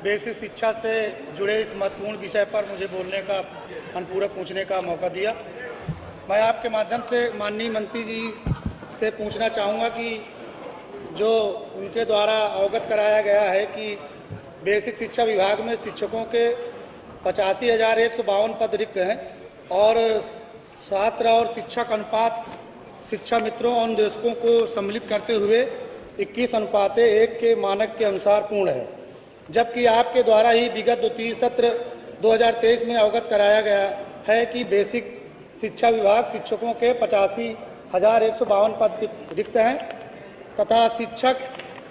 Basic शिक्षा से जुड़े इस महत्वपूर्ण विषय पर मुझे बोलने का, अनुपूरक पूछने का मौका दिया। मैं आपके माध्यम से माननीय मंत्री जी से पूछना चाहूँगा कि जो उनके द्वारा अवगत कराया गया है कि बेसिक शिक्षा विभाग में शिक्षकों के 85,152 पद रिक्त हैं और छात्र और शिक्षक अनुपात शिक्षा मित्रों और निदेशकों को सम्मिलित करते हुए 21:1 के मानक के अनुसार पूर्ण है, जबकि आपके द्वारा ही विगत द्वितीय सत्र 2023 में अवगत कराया गया है कि बेसिक शिक्षा विभाग शिक्षकों के 85,152 पद रिक्त हैं तथा शिक्षक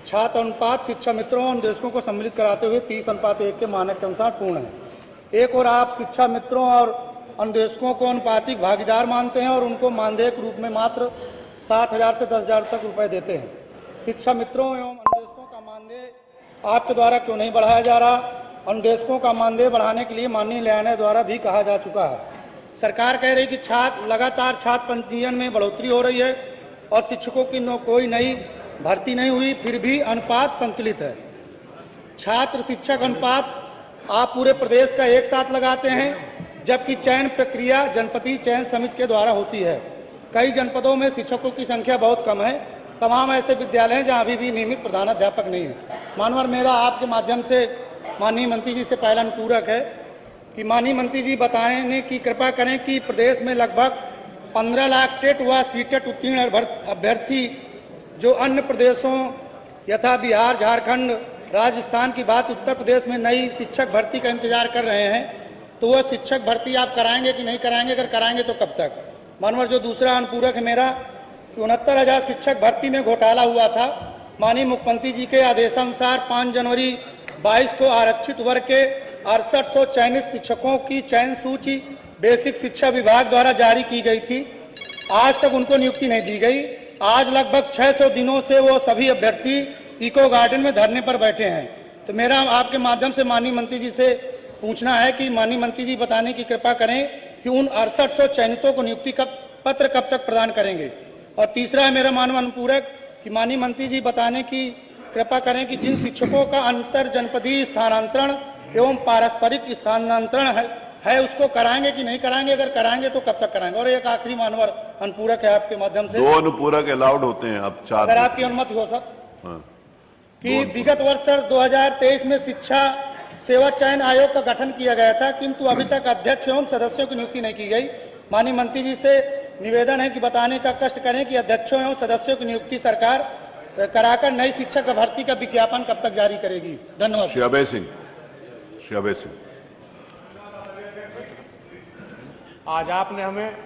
छात्र अनुपात शिक्षा मित्रों और निदेशकों को सम्मिलित कराते हुए 30:1 के मानक के अनुसार पूर्ण है। एक और आप शिक्षा मित्रों और अनुदेशकों को अनुपातिक भागीदार मानते हैं और उनको मानदेय के रूप में मात्र 7,000 से 10,000 तक रुपए देते हैं। शिक्षा मित्रों एवं अनुदेशकों का मानदेय आपके द्वारा क्यों नहीं बढ़ाया जा रहा? अनुदेशकों का मानदेय बढ़ाने के लिए माननीय न्यायालय द्वारा भी कहा जा चुका है। सरकार कह रही कि लगातार छात्र पंजीयन में बढ़ोतरी हो रही है और शिक्षकों की कोई नई भर्ती नहीं हुई, फिर भी अनुपात संतुलित है। छात्र शिक्षक अनुपात आप पूरे प्रदेश का एक साथ लगाते हैं, जबकि चयन प्रक्रिया जनपदीय चयन समिति के द्वारा होती है। कई जनपदों में शिक्षकों की संख्या बहुत कम है। तमाम ऐसे विद्यालय हैं जहां अभी भी नियमित प्रधानाध्यापक नहीं है। मानवर मेरा आपके माध्यम से माननीय मंत्री जी से पहला अनुपूरक है कि माननीय मंत्री जी बताने की कृपा करें कि प्रदेश में लगभग 15 लाख टेट व सीटेट उत्तीर्ण अभ्यर्थी जो अन्य प्रदेशों यथा बिहार, झारखंड, राजस्थान की बात उत्तर प्रदेश में नई शिक्षक भर्ती का इंतजार कर रहे हैं, तो वह शिक्षक भर्ती आप कराएंगे कि नहीं कराएंगे? अगर कराएंगे तो कब तक? मानवर जो दूसरा अनुपूरक है मेरा कि 69,000 शिक्षक भर्ती में घोटाला हुआ था। माननीय मुख्यमंत्री जी के आदेशानुसार 5 जनवरी 22 को आरक्षित वर्ग के 6800 चयनित शिक्षकों की चयन सूची बेसिक शिक्षा विभाग द्वारा जारी की गई थी। आज तक उनको नियुक्ति नहीं दी गई। आज लगभग 600 दिनों से वो सभी अभ्यर्थी इको गार्डन में धरने पर बैठे हैं। तो मेरा आपके माध्यम से माननीय मंत्री जी से पूछना है कि माननीय मंत्री जी बताने की कृपा करें कि उन 6800 चयनितों को नियुक्ति पत्र कब तक प्रदान करेंगे? और तीसरा है मेरा मानव अनुपूरक कि माननीय मंत्री जी बताने की कृपा करें कि जिन शिक्षकों का अंतर जनपदीय स्थानांतरण एवं पारस्परिक स्थानांतरण है उसको कराएंगे कि नहीं कराएंगे? अगर कराएंगे तो कब तक कराएंगे? और एक आखिरी मानवर अनुपूरक है आपके माध्यम से, 2 अनुपूरक अलाउड होते हैं अब 4, अगर आपकी अनुमति हो सर। कि विगत वर्ष सर 2023 में शिक्षा सेवा चयन आयोग का गठन किया गया था, किंतु अभी तक अध्यक्ष एवं सदस्यों की नियुक्ति नहीं की गई। माननीय मंत्री जी से निवेदन है कि बताने का कष्ट करें कि अध्यक्षों एवं सदस्यों की नियुक्ति सरकार कराकर नई शिक्षक भर्ती का विज्ञापन कब तक जारी करेगी? धन्यवाद। श्री अभय सिंह। आज आपने हमें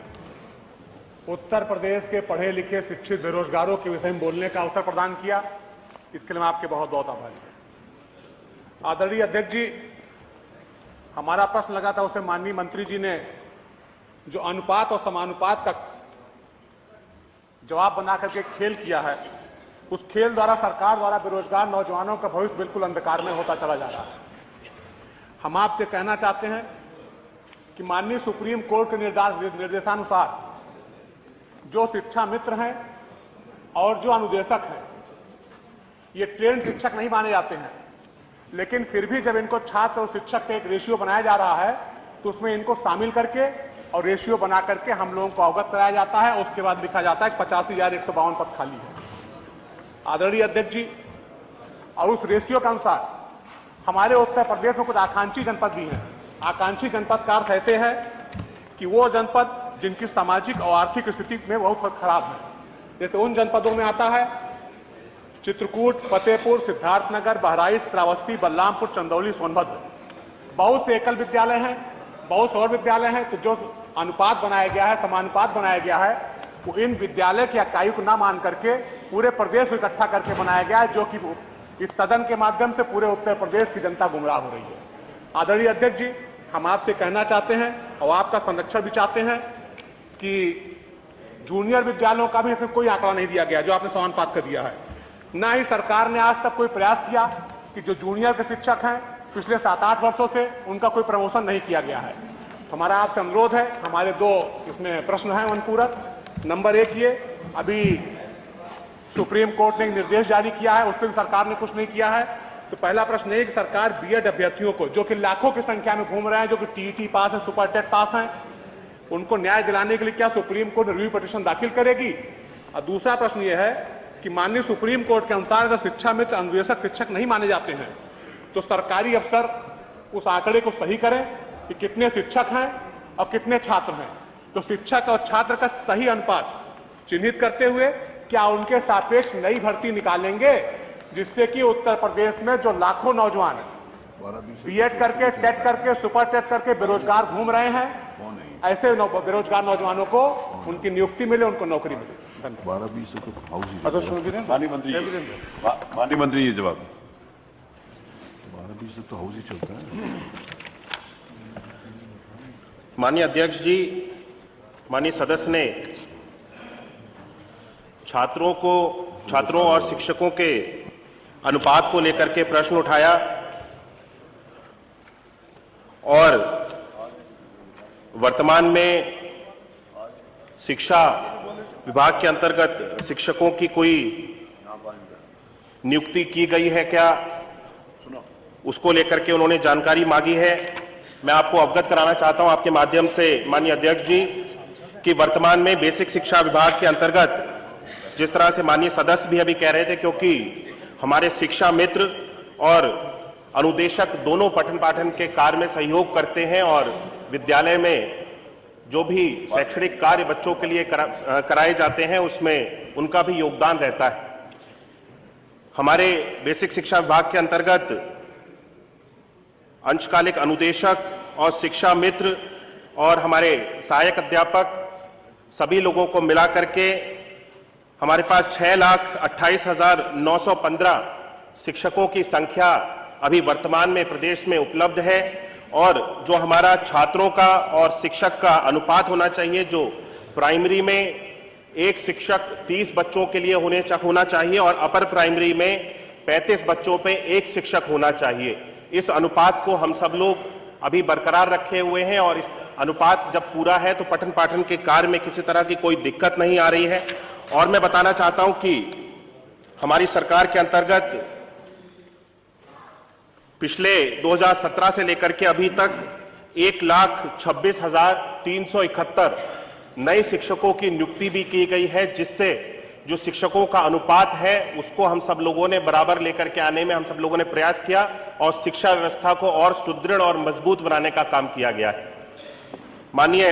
उत्तर प्रदेश के पढ़े लिखे शिक्षित बेरोजगारों के विषय में बोलने का अवसर प्रदान किया, इसके लिए मैं आपके बहुत बहुत आभारी हूं। आदरणीय अध्यक्ष जी, हमारा प्रश्न लगा था, उसे माननीय मंत्री जी ने जो अनुपात और समानुपात का जवाब बना करके खेल किया है, उस खेल द्वारा सरकार द्वारा बेरोजगार नौजवानों का भविष्य बिल्कुल अंधकार में होता चला जा रहा है। हम आपसे कहना चाहते हैं कि माननीय सुप्रीम कोर्ट के निर्देशानुसार जो शिक्षा मित्र हैं और जो अनुदेशक हैं, ये ट्रेंड शिक्षक नहीं माने जाते हैं, लेकिन फिर भी जब इनको छात्र और शिक्षक का एक रेशियो बनाया जा रहा है तो उसमें इनको शामिल करके और रेशियो बना करके हम लोगों को अवगत कराया जाता है। उसके बाद लिखा जाता है 85,152 पद खाली है। आदरणीय अध्यक्ष जी, और उस रेशियो के अनुसार हमारे उत्तर प्रदेश में कुछ आकांक्षी जनपद भी हैं। आकांक्षी जनपद का अर्थ ऐसे है कि वो जनपद जिनकी सामाजिक और आर्थिक स्थिति में बहुत खराब है। जैसे उन जनपदों में आता है चित्रकूट, फतेहपुर, सिद्धार्थनगर, बहराइच, श्रावस्ती, बलरामपुर, चंदौली, सोनभद्र। बहुत से एकल विद्यालय हैं, बहुत से और विद्यालय हैं। तो जो अनुपात बनाया गया है, समानुपात बनाया गया है, वो इन विद्यालय की इकाई को ना मान करके पूरे प्रदेश को इकट्ठा करके बनाया गया है, जो कि इस सदन के माध्यम से पूरे उत्तर प्रदेश की जनता गुमराह हो रही है। आदरणीय अध्यक्ष जी, हम आपसे कहना चाहते हैं और आपका संरक्षण भी चाहते हैं कि जूनियर विद्यालयों का भी इसमें कोई आंकड़ा नहीं दिया गया जो आपने समानुपात कर दिया है। न ही सरकार ने आज तक कोई प्रयास किया कि जो जूनियर के शिक्षक हैं पिछले 7-8 वर्षों से उनका कोई प्रमोशन नहीं किया गया है। हमारा आपसे अनुरोध है, हमारे 2 इसमें प्रश्न हैं अनुपूरक। नंबर 1 ये, अभी सुप्रीम कोर्ट ने एक निर्देश जारी किया है, उस पर भी सरकार ने कुछ नहीं किया है। तो पहला प्रश्न है कि सरकार बीएड अभ्यर्थियों को, जो कि लाखों की संख्या में घूम रहे हैं, जो कि टीईटी पास है, सुपर टेट पास हैं, उनको न्याय दिलाने के लिए क्या सुप्रीम कोर्ट रिव्यू पिटीशन दाखिल करेगी? और दूसरा प्रश्न यह है कि माननीय सुप्रीम कोर्ट के अनुसार अगर शिक्षा मित्र अनुदेशक शिक्षक नहीं माने जाते हैं तो सरकारी अफसर उस आंकड़े को सही करें कि कितने शिक्षक हैं और कितने छात्र हैं। तो शिक्षक और छात्र का सही अनुपात चिन्हित करते हुए क्या उनके सापेक्ष नई भर्ती निकालेंगे, जिससे कि उत्तर प्रदेश में जो लाखों नौजवान बीएड करके, टेट करके, सुपर टेट करके बेरोजगार घूम रहे हैं, ऐसे बेरोजगार नौजवानों को उनकी नियुक्ति मिले, उनको नौकरी मिले। माननीय मंत्री ये जवाब 12-20 तो हाउस ही चलता है। माननीय अध्यक्ष जी, माननीय सदस्य ने छात्रों और शिक्षकों के अनुपात को लेकर के प्रश्न उठाया और वर्तमान में शिक्षा विभाग के अंतर्गत शिक्षकों की कोई नियुक्ति की गई है क्या, उसको लेकर के उन्होंने जानकारी मांगी है। मैं आपको अवगत कराना चाहता हूं आपके माध्यम से माननीय अध्यक्ष जी कि वर्तमान में बेसिक शिक्षा विभाग के अंतर्गत, जिस तरह से माननीय सदस्य भी अभी कह रहे थे, क्योंकि हमारे शिक्षा मित्र और अनुदेशक दोनों पठन पाठन के कार्य में सहयोग करते हैं और विद्यालय में जो भी शैक्षणिक कार्य बच्चों के लिए कराए जाते हैं उसमें उनका भी योगदान रहता है। हमारे बेसिक शिक्षा विभाग के अंतर्गत अंशकालिक अनुदेशक और शिक्षा मित्र और हमारे सहायक अध्यापक सभी लोगों को मिला करके हमारे पास 6,28,915 शिक्षकों की संख्या अभी वर्तमान में प्रदेश में उपलब्ध है और जो हमारा छात्रों का और शिक्षक का अनुपात होना चाहिए, जो प्राइमरी में एक शिक्षक 30 बच्चों के लिए होना चाहिए और अपर प्राइमरी में 35 बच्चों पे एक शिक्षक होना चाहिए। इस अनुपात को हम सब लोग अभी बरकरार रखे हुए हैं और इस अनुपात जब पूरा है तो पठन पाठन के कार्य में किसी तरह की कोई दिक्कत नहीं आ रही है। और मैं बताना चाहता हूं कि हमारी सरकार के अंतर्गत पिछले 2017 से लेकर के अभी तक 1,26,371 नए शिक्षकों की नियुक्ति भी की गई है, जिससे जो शिक्षकों का अनुपात है उसको हम सब लोगों ने बराबर लेकर के आने में हम सब लोगों ने प्रयास किया और शिक्षा व्यवस्था को और सुदृढ़ और मजबूत बनाने का काम किया गया है। माननीय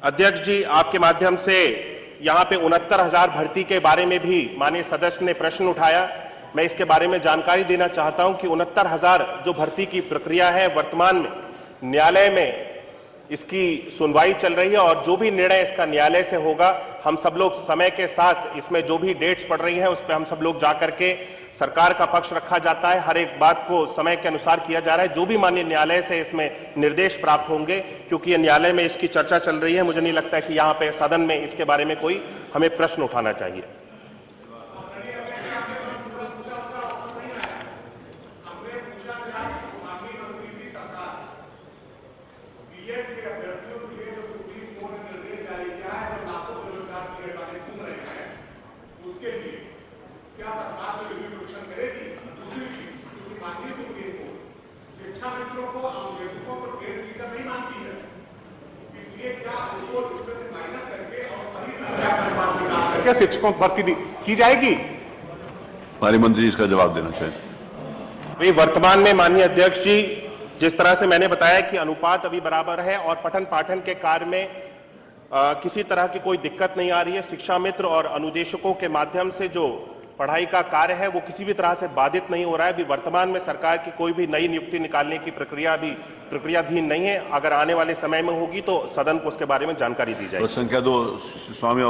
अध्यक्ष जी, आपके माध्यम से यहां पे 69,000 भर्ती के बारे में भी माननीय सदस्य ने प्रश्न उठाया। मैं इसके बारे में जानकारी देना चाहता हूं कि 69,000 जो भर्ती की प्रक्रिया है वर्तमान में न्यायालय में इसकी सुनवाई चल रही है और जो भी निर्णय इसका न्यायालय से होगा हम सब लोग समय के साथ इसमें जो भी डेट्स पड़ रही है उस पर हम सब लोग जाकर के सरकार का पक्ष रखा जाता है। हर एक बात को समय के अनुसार किया जा रहा है। जो भी माननीय न्यायालय से इसमें निर्देश प्राप्त होंगे, क्योंकि ये न्यायालय में इसकी चर्चा चल रही है, मुझे नहीं लगता कि यहाँ पे सदन में इसके बारे में कोई हमें प्रश्न उठाना चाहिए। क्या शिक्षकों की भर्ती की जाएगी? माननीय मंत्री इसका जवाब देना चाहिए। वर्तमान में माननीय अध्यक्ष जी, जिस तरह से मैंने बताया कि अनुपात अभी बराबर है और पठन पाठन के कार्य में किसी तरह की कोई दिक्कत नहीं आ रही है। शिक्षा मित्र और अनुदेशकों के माध्यम से जो पढ़ाई का कार्य है वो किसी भी तरह से बाधित नहीं हो रहा है। अभी वर्तमान में सरकार की कोई भी नई नियुक्ति निकालने की प्रक्रिया अभी प्रक्रियाधीन नहीं है। अगर आने वाले समय में होगी तो सदन को उसके बारे में जानकारी दी जाएगी। संख्या 2 स्वामी